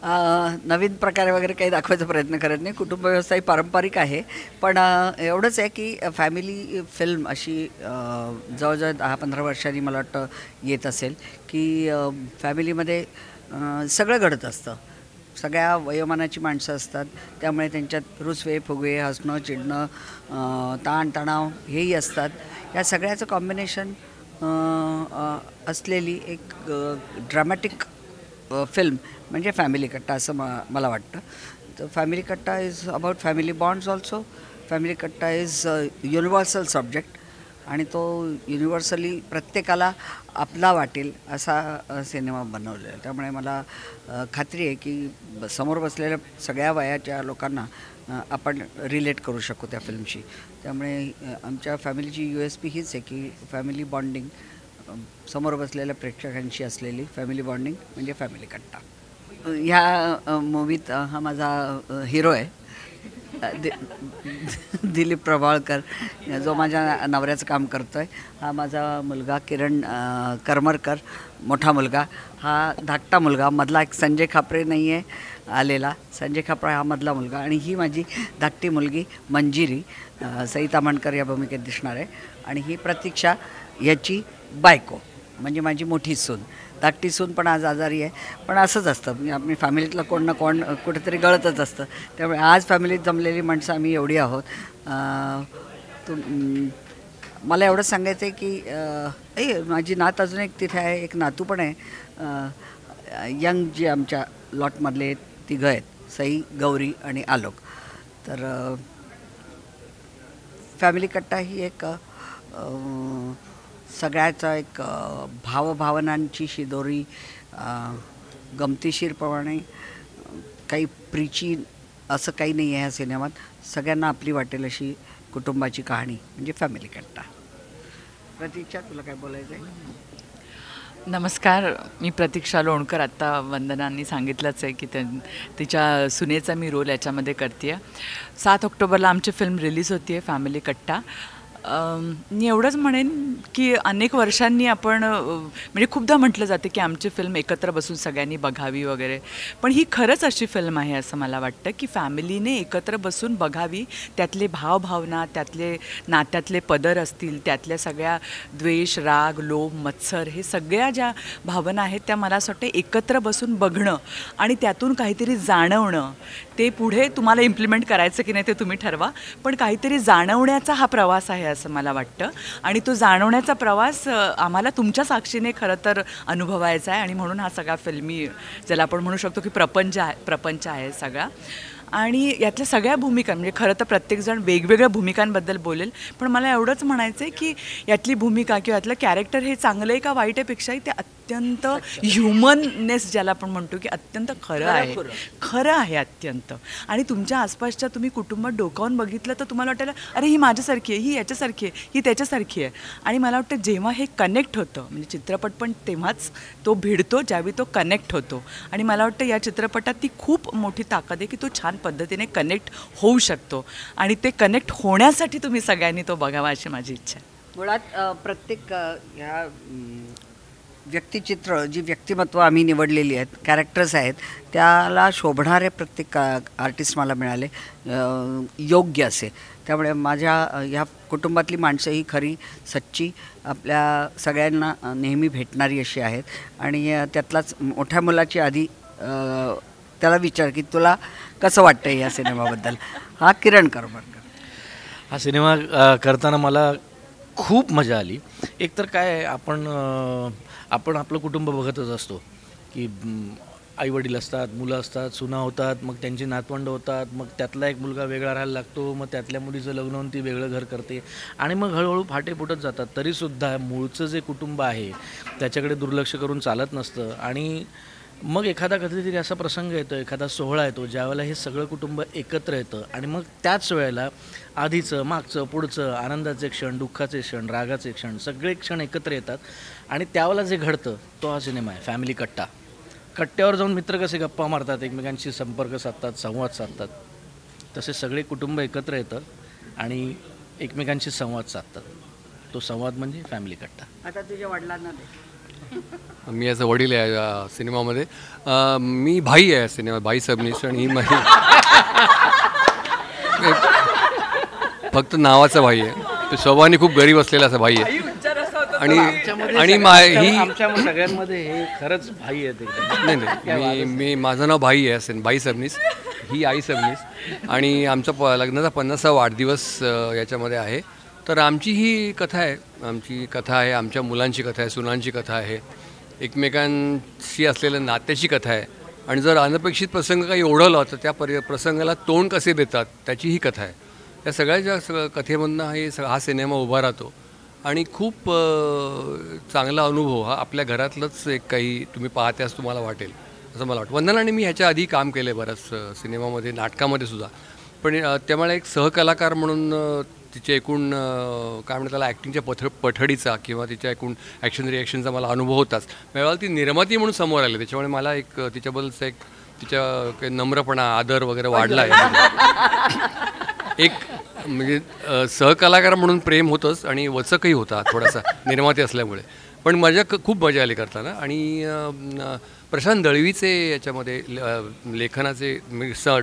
नवीन प्रकारे वगैरे काही दाखवायचा प्रयत्न करत नाही. कुटुंब व्यवस्था ही पारंपरिक आहे, पण एवढंच आहे की फॅमिली फिल्म अशी जवळजवळ 10-15 वर्षांनी मला वाटतं येत असेल की फॅमिलीमध्ये सगळं घडत असतं. सगळ्या वयोमानाची माणसं असतात, त्यामुळे त्यांच्यात रुसवे फुगवे, हसणं चिडणं, ताणतणाव हेही असतात. या सगळ्याचं कॉम्बिनेशन असलेली एक ड्रामॅटिक फिल्म म्हणजे फॅमिली कट्टा असं मला वाटतं. तर फॅमिली कट्टा is about family bonds also. Family कट्टा इज युनिव्हर्सल सब्जेक्ट आणि तो युनिव्हर्सली प्रत्येकाला आपला वाटेल असा सिनेमा बनवलेला आहे. त्यामुळे मला खात्री आहे की समोर बसलेल्या सगळ्या वयाच्या लोकांना आपण रिलेट करू शकू त्या फिल्मशी. त्यामुळे आमच्या फॅमिलीची USP हीच आहे की फॅमिली बॉन्डिंग, समोर बसलेल्या प्रेक्षकांशी असलेली फॅमिली बॉन्डिंग म्हणजे फॅमिली कट्टा. ह्या मूवीत हा माझा हिरो आहे दिलीप प्रभावळकर, जो माझ्या नवऱ्याचं काम करतो आहे. हा माझा मुलगा किरण करमरकर, मोठा मुलगा. हा धाकटा मुलगा, मधला एक संजय खापरे नाही आहे आलेला, संजय खापरे हा मधला मुलगा. आणि ही माझी धाकटी मुलगी मंजिरी, सई ताम्हणकर या भूमिकेत दिसणार आहे. आणि ही प्रतीक्षा याची बायको म्हणजे माझी मोठी सून. धाकटी सून पण आज आजारी आहे, पण असंच असतं म्हणजे आपली फॅमिलीतलं कोण ना कोण कुठेतरी गळतच असतं. त्यामुळे आज फॅमिलीत जमलेली माणसं आम्ही एवढी आहोत. मला एवढंच सांगायचं आहे की माझी नात अजून एक तिथे आहे, एक नातू पण आहे यंग, जे आमच्या लॉटमधले तिघं आहेत, सई, गौरी आणि आलोक. तर फॅमिली कट्टा ही एक सगळ्याचा एक भावभावनांची शिदोरी, गमतीशीरप्रमाणे काही प्रीची असं काही नाही आहे ह्या सिनेमात. सगळ्यांना आपली वाटेल अशी कुटुंबाची कहाणी म्हणजे फॅमिली कट्टा. प्रतीक्षा, तुला काय बोलायचं आहे? नमस्कार, मी प्रतीक्षा लोणकर. आत्ता वंदनांनी सांगितलंच आहे की तिच्या सुनेचा मी रोल याच्यामध्ये करते आहे. 7 ऑक्टोबरला आमची फिल्म रिलीज होती आहे फॅमिली कट्टा. मी एवढंच म्हणेन की अनेक वर्षांनी आपण म्हणजे खूपदा म्हटलं जाते की आमची फिल्म एकत्र बसून सगळ्यांनी बघावी वगैरे, पण ही खरंच अशी फिल्म आहे असं मला वाटतं की फॅमिलीने एकत्र बसून बघावी. त्यातले भावभावना, त्यातले नात्यातले पदर असतील, त्यातल्या सगळ्या द्वेष, राग, लोभ, मत्सर, हे सगळ्या ज्या भावना आहेत त्या मला असं वाटतं एकत्र बसून बघणं आणि त्यातून काहीतरी जाणवणं. ते पुढे तुम्हाला इम्प्लिमेंट करायचं की नाही ते तुम्ही ठरवा, पण काहीतरी जाणवण्याचा हा प्रवास आहे असं मला वाटतं. आणि तो जाणवण्याचा प्रवास आम्हाला तुमच्या साक्षीने खरं तर अनुभवायचा आहे. आणि म्हणून हा सगळा फिल्मी, ज्याला आपण म्हणू शकतो की प्रपंच आहे सगळा. आणि यातल्या सगळ्या भूमिका, म्हणजे खरं तर प्रत्येकजण वेगवेगळ्या भूमिकांबद्दल बोलेल, पण मला एवढंच म्हणायचं आहे की यातली भूमिका किंवा यातलं कॅरेक्टर हे चांगलं आहे का वाईट आहे पेक्षाही ते अत्यंत ह्युमननेस ज्याला आपण म्हणतो की अत्यंत खरं आहे अत्यंत. आणि तुमच्या आसपासच्या तुम्ही कुटुंबात डोकावून बघितलं तर तुम्हाला वाटेल अरे ही माझ्यासारखी आहे, ही याच्यासारखी आहे, ही त्याच्यासारखी आहे. आणि मला वाटतं जेव्हा हे कनेक्ट होतं, म्हणजे चित्रपट पण तेव्हाच तो भिडतो ज्यावेळी तो कनेक्ट होतो. आणि मला वाटतं या चित्रपटात ती खूप मोठी ताकद आहे की तो छान पद्धतीने कनेक्ट होऊ शकतो. आणि ते कनेक्ट होण्यासाठी तुम्ही सगळ्यांनी तो बघावा अशी माझी इच्छा आहे. मुळात प्रत्येक ह्या व्यक्तिचित्र, जी व्यक्तिमत्व आम्ही निवडलेली आहेत, कॅरेक्टर्स आहेत, त्याला शोभणारे प्रत्येक आर्टिस्ट मला मिळाले योग्य असे. त्यामुळे माझ्या ह्या कुटुंबातली माणसं ही खरी सच्ची आपल्या सगळ्यांना नेहमी भेटणारी अशी आहेत. आणि त्यातलाच मोठ्या मुलाची आधी त्याला विचार की तुला कसं वाटतं या सिनेमाबद्दल. हा किरण करमरकर. हा सिनेमा करताना मला खूप मजा आली. एकतर काय आहे, आपण आपलं कुटुंब बघतच असतो की आईवडील असतात, मुलं असतात, सुना होतात, मग त्यांची नातवंड होतात, मग त्यातला एक मुलगा वेगळा राहायला लागतो, मग त्यातल्या मुलीचं लग्न होऊन ती वेगळं घर करते आणि मग हळूहळू फाटे फुटत जातात. तरीसुद्धा मूळचं जे कुटुंब आहे त्याच्याकडे दुर्लक्ष करून चालत नसतं. आणि मग एखादा कधीतरी असा प्रसंग येतो, एखादा सोहळा येतो, ज्यावेळेला हे सगळं कुटुंब एकत्र येतं आणि मग त्याच वेळेला आधीचं, मागचं, पुढचं, आनंदाचे क्षण, दुःखाचे क्षण, रागाचे क्षण, सगळे क्षण एकत्र येतात. आणि त्यावेळेला जे घडतं तो हा सिनेमा आहे फॅमिली कट्टा. कट्ट्यावर जाऊन मित्र कसे गप्पा मारतात, एकमेकांशी संपर्क साधतात, संवाद साधतात, तसे सगळे कुटुंब एकत्र येतं आणि एकमेकांशी संवाद साधतात. तो संवाद म्हणजे फॅमिली कट्टा. आता तुझ्या वडिलांना मी याचा वडील आहे या सिनेमामध्ये. मी भाई आहे या सिनेमात, भाई सबनीस, आणि ही माझी फक्त नावाचा भाई आहे. तो स्वभावाने खूप गरीब असलेला असा भाई आहे. आणि ही सगळ्यांमध्ये हे खरंच भाई आहेत एकदम. नाही, मी माझं नाव भाई आहे असेल, भाई सबनीस, ही आई सबनीस. आणि आमचा लग्नाचा 50वा वाढदिवस याच्यामध्ये आहे. तर आमची ही कथा आहे, आमची कथा आहे, आमच्या मुलांची कथा आहे, सुनांची कथा आहे, एकमेकांशी असलेल्या नात्याची कथा आहे. आणि जर अनपेक्षित प्रसंग काही ओढवला तर त्या प्रसंगाला तोंड कसे देतात त्याची ही कथा आहे. या सगळ्या कथेमधनं हा सिनेमा उभा राहतो. आणि खूप चांगला अनुभव हा आपल्या घरातलंच एक काही तुम्ही पाहत्यास तुम्हाला वाटेल असं मला वाटतं. वंदना आणि मी ह्याच्या आधी काम केलं आहे बऱ्याच सिनेमामध्ये, नाटकामध्ये सुद्धा. पण त्यामुळे एक सहकलाकार म्हणून तिच्या एकूण काय म्हणतात त्याला ॲक्टिंगच्या पठडीचा किंवा तिच्या एकूण ॲक्शन रिॲक्शनचा मला अनुभव होताच. वेळेला ती निर्माती म्हणून समोर आली, त्याच्यामुळे मला एक तिच्याबद्दलचा एक तिच्या नम्रपणा, आदर वगैरे वाढला आहे. एक म्हणजे सहकलाकार म्हणून प्रेम होतंच आणि वचकही होता थोडासा निर्माती असल्यामुळे. पण खूप मजा आली करताना. आणि प्रशांत दळवीचे याच्यामध्ये लेखनाचे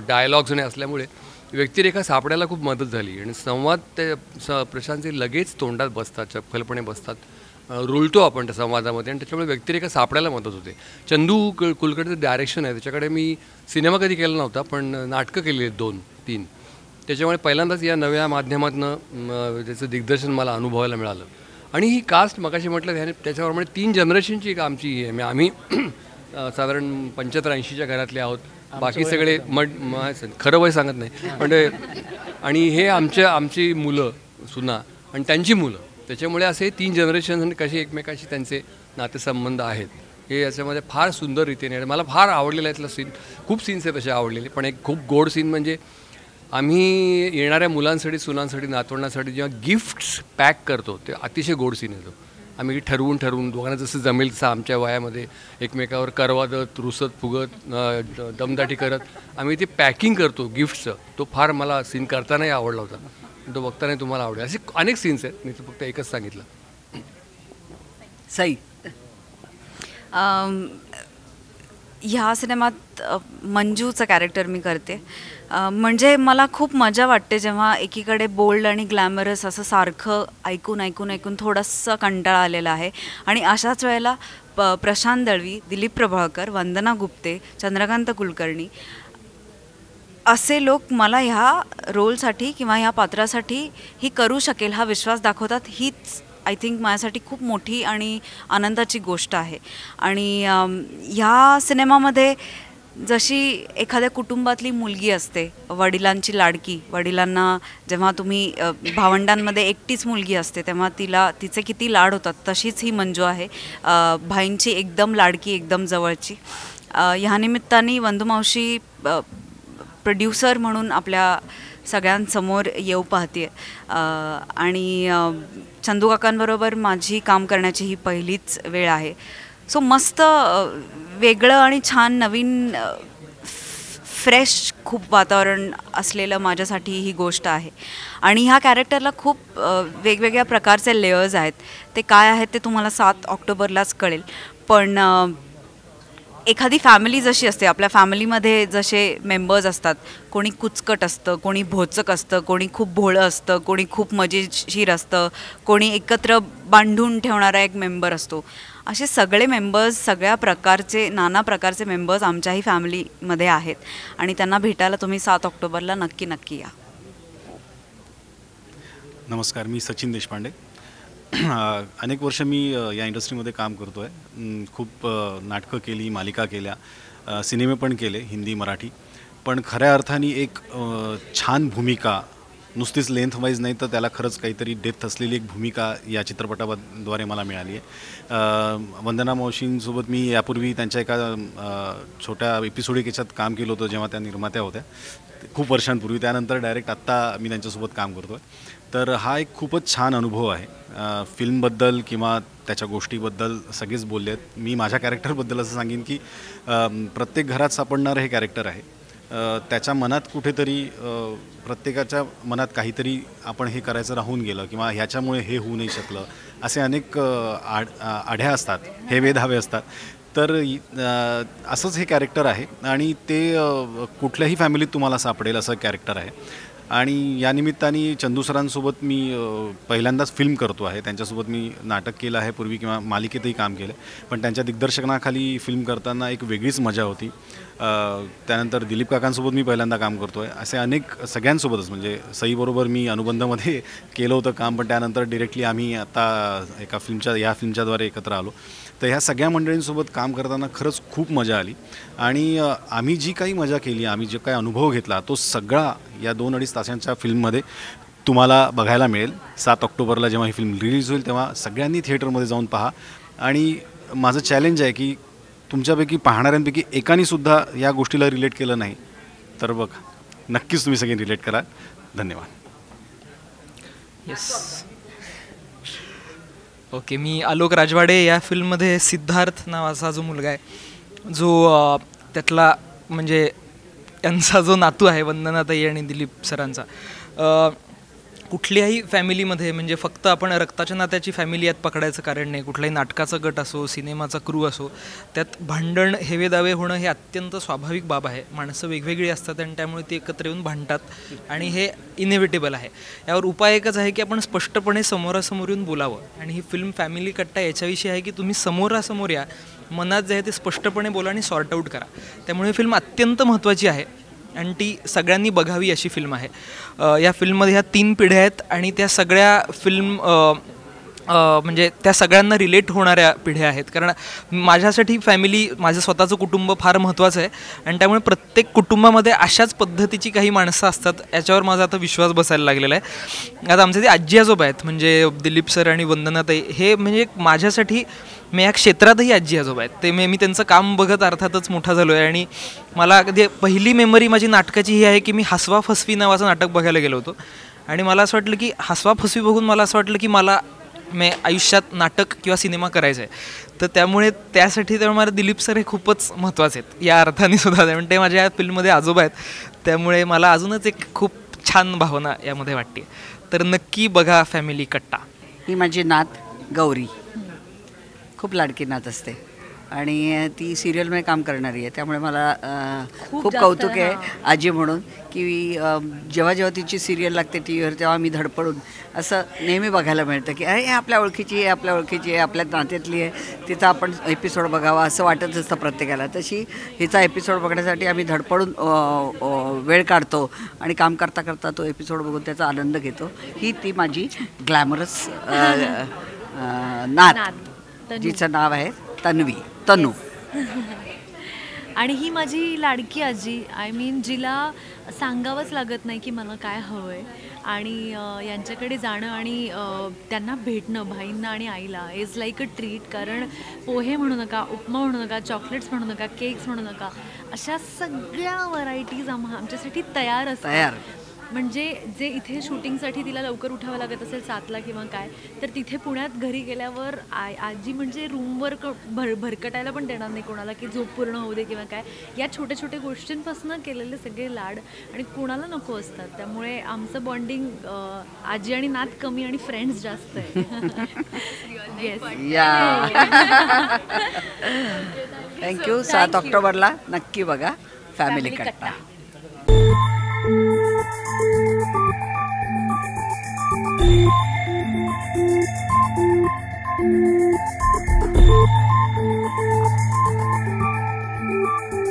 डायलॉग्स असल्यामुळे व्यक्तिरेखा सापडायला खूप मदत झाली. आणि संवाद ते प्रशांतचे लगेच तोंडात बसतात, चपखलपणे बसतात, रुळतो आपण त्या संवादामध्ये. आणि त्याच्यामुळे व्यक्तिरेखा सापडायला मदत होते. चंदू कुलकर्णीचं डायरेक्शन आहे, त्याच्याकडे मी सिनेमा कधी केला नव्हता, पण नाटकं केली आहेत 2-3. त्याच्यामुळे पहिल्यांदाच या नव्या माध्यमातनं त्याचं दिग्दर्शन मला अनुभवायला मिळालं. आणि ही कास्ट मगाशी म्हटलं ह्याने त्याच्याप्रमाणे 3 जनरेशनची एक आमची आहे. आम्ही साधारण 75-80च्या घरातले आहोत. बाकी सगळे खरं वय सांगत नाही पण आणि हे आमची मुलं सुना आणि त्यांची मुलं. त्याच्यामुळे असे 3 जनरेशन कसे एकमेकाशी त्यांचे नातेसंबंध आहेत हे याच्यामध्ये फार सुंदर रीतीने. मला फार आवडलेला यातला सीन, खूप सीन्स आहेत तसे आवडलेले. पण एक खूप गोड सीन म्हणजे आम्ही येणाऱ्या मुलांसाठी, सुनांसाठी, नातवंडांसाठी जेव्हा गिफ्ट्स पॅक करतो ते अतिशय गोड सीन येतो. आम्ही ठरवून दोघांना जसं जमेल तसं आमच्या वयामध्ये एकमेकावर करवादत, रुसत फुगत, दमदाटी करत आम्ही ते पॅकिंग करतो गिफ्टचं. तो फार मला सीन करतानाही आवडला होता, तो बघतानाही तुम्हाला आवडेल. असे अनेक सीन्स आहेत, मी तर फक्त एकच सांगितलं. सई, ह्या सिनेमात मंजूचं कॅरेक्टर मी करते. म्हणजे मला खूप मजा वाटते जेव्हा एकीकडे बोल्ड आणि ग्लॅमरस असं सारखं ऐकून थोडंसं कंटाळा आलेला आहे. आणि अशाच वेळेला प्रशांत दळवी, दिलीप प्रभावळकर, वंदना गुप्ते, चंद्रकांत कुलकर्णी असे लोक मला ह्या रोलसाठी किंवा ह्या पात्रासाठी ही करू शकेल हा विश्वास दाखवतात. हीच आय थिंक माझ्यासाठी खूप मोठी आणि आनंदाची गोष्ट आहे. आणि ह्या सिनेमामध्ये जशी एखाद्या कुटुंबातली मुलगी असते, वडिलांची लाडकी, वडिलांना जेव्हा तुम्ही भावंडांमध्ये एकटीच मुलगी असते तेव्हा तिचे किती लाड होतात, तशीच ही मंजू आहे, भाईंची एकदम लाडकी, एकदम जवळची. ह्या निमित्ताने वंदूमावशी प्रोड्युसर म्हणून आपल्या सगळ्यांसमोर येऊ पाहते. आणि चंदू काकांबरोबर माझी काम करण्याची ही पहिलीच वेळ आहे. सो मस्त वेगळं आणि छान नवीन फ्रेश खूप वातावरण असलेलं माझ्यासाठी ही गोष्ट आहे. आणि ह्या कॅरेक्टरला खूप वेगवेगळ्या प्रकारचे लेयर्स आहेत. ते काय आहेत ते तुम्हाला 7 ऑक्टोबरलाच कळेल. पण एखादी फॅमिली जशी असते, आपल्या फॅमिलीमध्ये जसे मेंबर्स असतात, कोणी कुचकट असतं, कोणी भोचक असतं, कोणी खूप भोळं असतं, कोणी खूप मजेशीर असतं, कोणी एकत्र बांधून ठेवणारा एक मेंबर असतो. असे सगळे मेंबर्स, सगळ्या प्रकारचे, नाना प्रकारचे मेंबर्स आमच्याही फॅमिलीमध्ये आहेत. आणि त्यांना भेटायला तुम्ही 7 ऑक्टोबरला नक्की या. नमस्कार, मी सचिन देशपांडे. अनेक वर्ष मी या इंडस्ट्रीमध्ये काम करतो आहे. खूप नाटकं केली, मालिका केल्या, सिनेमे पण केले, हिंदी, मराठी. पण खऱ्या अर्थाने एक छान भूमिका, नुसतीच लेंथ वाईज नाही तर त्याला खरंच काहीतरी डेप्थ असलेली एक भूमिका या चित्रपटाद्वारे मला मिळाली आहे. वंदना मावशींसोबत मी यापूर्वी त्यांच्या एका छोट्या एपिसोडिक याच्यात काम केलं होतं जेव्हा त्या निर्मात्या होत्या, खूप वर्षांपूर्वी. त्यानंतर डायरेक्ट आत्ता मी त्यांच्यासोबत काम करतो आहे. तर हा एक खूपच छान अनुभव आहे. फिल्मबद्दल किंवा त्याच्या गोष्टीबद्दल सगळेच बोलले आहेत. मी माझ्या कॅरेक्टरबद्दल असं सांगेन की प्रत्येक घरात सापडणारं हे कॅरेक्टर आहे. त्याच्या मनात कुठेतरी प्रत्येकाच्या मनात काहीतरी आपण हे करायचं राहून गेलं किंवा ह्याच्यामुळे हे होऊ नाही शकलं, असे अनेक आढ्या असतात, हे वेधावे असतात. तर असंच हे कॅरेक्टर आहे आणि ते कुठल्याही फॅमिलीत तुम्हाला सापडेल असं कॅरेक्टर आहे. आणि या निमित्ताने चंदू सरांसोबत मी पहिल्यांदाच फिल्म करतो आहे. त्यांच्यासोबत मी नाटक केलं आहे पूर्वी किंवा मालिकेतही काम केलं, पण त्यांच्या दिग्दर्शनाखाली फिल्म करताना एक वेगळीच मजा होती. त्यानंतर दिलीप काकांसोबत मी पहिल्यांदा काम करतो आहे. असे अनेक सगळ्यांसोबतच, म्हणजे सईबरोबर मी अनुबंधामध्ये केलं होतं काम, पण त्यानंतर डिरेक्टली आम्ही आता एका या फिल्मच्याद्वारे एकत्र आलो. तर ह्या सगळ्या मंडळींसोबत काम करताना खरंच खूप मजा आली. आणि आम्ही जी काही मजा केली, आम्ही जे काही अनुभव घेतला, तो सगळा या 2-2.5 तासांच्या फिल्ममध्ये तुम्हाला बघायला मिळेल. 7 ऑक्टोबरला जेव्हा ही फिल्म रिलीज होईल तेव्हा सगळ्यांनी थिएटरमध्ये जाऊन पहा. आणि माझं चॅलेंज आहे की तुमच्यापैकी पाहणाऱ्यांपैकी एकानीसुद्धा या गोष्टीला रिलेट केलं नाही तर बघा, नक्कीच तुम्ही सगळे रिलेट करा. धन्यवाद. Yes, okay. मी आलोक राजवाडे. या फिल्ममध्ये सिद्धार्थ नावाचा जो मुलगा आहे, जो त्यातला म्हणजे यांचा जो नातू आहे वंदनाताई आणि दिलीप सरांचा, कुठल्याही फॅमिलीमध्ये म्हणजे फक्त आपण रक्ताच्या नात्याची फॅमिली यात पकडायचं कारण नाही. कुठलाही नाटकाचा गट असो, सिनेमाचा क्रू असो, त्यात भांडण हेवेदावे होणं हे अत्यंत स्वाभाविक बाब आहे. माणसं वेगवेगळी असतात आणि त्यामुळे ती एकत्र येऊन भांडतात आणि हे इनेव्हिटेबल आहे. यावर उपाय एकच आहे की आपण स्पष्टपणे समोरासमोर येऊन बोलावं. आणि ही फिल्म फॅमिली कट्टा याच्याविषयी आहे की तुम्ही समोरासमोर या, मनात जे आहे ते स्पष्टपणे बोला आणि सॉर्ट आऊट करा. त्यामुळे फिल्म अत्यंत महत्त्वाची आहे आणि ती सगळ्यांनी बघावी अशी फिल्म आहे. या फिल्ममध्ये ह्या 3 पिढ्या आहेत आणि त्या सगळ्या फिल्म म्हणजे त्या सगळ्यांना रिलेट होणाऱ्या पिढ्या आहेत. कारण माझ्यासाठी फॅमिली, माझं स्वतःचं कुटुंब फार महत्त्वाचं आहे आणि त्यामुळे प्रत्येक कुटुंबामध्ये अशाच पद्धतीची काही माणसं असतात याच्यावर माझा आता विश्वास बसायला लागलेला आहे. आता आमचे ते आजी आजोबा आहेत, म्हणजे दिलीप सर आणि वंदनाताई, हे म्हणजे माझ्यासाठी मी या क्षेत्रातही आजी आजोबा आहेत. ते मी त्यांचं काम बघत अर्थातच मोठा झालो आहे. आणि मला कधी पहिली मेमरी माझी नाटकाची ही आहे की मी हसवा फसवी नावाचं नाटक बघायला गेलो होतो आणि मला असं वाटलं की हसवा फसवी बघून मला असं वाटलं की मला आयुष्यात नाटक किंवा सिनेमा करायचा आहे. तर त्यामुळे त्यामुळे मला दिलीप सर हे खूपच महत्त्वाचे आहेत या अर्थाने सुद्धा. त्यामुळे ते माझ्या या फिल्ममध्ये आजोबा आहेत, त्यामुळे मला अजूनच एक खूप छान भावना यामध्ये वाटते. तर नक्की बघा फॅमिली कट्टा. ही माझी नात गौरी, खूप लाडकी नात असते आणि ती सिरियलमध्ये काम करणारी आहे. त्यामुळे मला खूप कौतुक आहे आजी म्हणून की जेव्हा जेव्हा तिची सिरियल लागते टी व्हीवर तेव्हा मी धडपडून असं नेहमी बघायला मिळतं की अरे आपल्या ओळखीची आहे, आपल्या ओळखीची आहे, आपल्या नात्यातली आहे, तिचा आपण एपिसोड बघावा असं वाटत असतं प्रत्येकाला. तशी हिचा एपिसोड बघण्यासाठी आम्ही धडपडून वेळ काढतो आणि काम करता करता तो एपिसोड बघून त्याचा आनंद घेतो. ही ती माझी ग्लॅमरस नात, जिचं नाव आहे तनू. आणि ही माझी लाडकी आजी, आय मीन जिला सांगावंच लागत नाही की मला काय हवं आहे. आणि यांच्याकडे जाणं आणि त्यांना भेटणं, भाईंना आणि आईला, इज लाईक अ ट्रीट. कारण पोहे म्हणू नका, उपमा म्हणू नका, चॉकलेट्स म्हणू नका, केक्स म्हणू नका, अशा सगळ्या व्हरायटीज आमच्यासाठी तयार असतात. म्हणजे जे इथे शूटिंगसाठी तिला लवकर उठावं लागत असेल 7ला किंवा काय, तर तिथे पुण्यात घरी गेल्यावर आजी म्हणजे रूमवर भरकटायला पण देणार नाही कोणाला की झोप पूर्ण होऊ दे किंवा काय. या छोट्या छोट्या गोष्टींपासून केलेले सगळे लाड आणि कोणाला नको असतात. त्यामुळे आमचं बॉन्डिंग आजी आणि नात कमी आणि फ्रेंड्स जास्त आहे. थँक्यू. 7 ऑक्टोबरला नक्की बघा फॅमिली कट्टा. Thank you.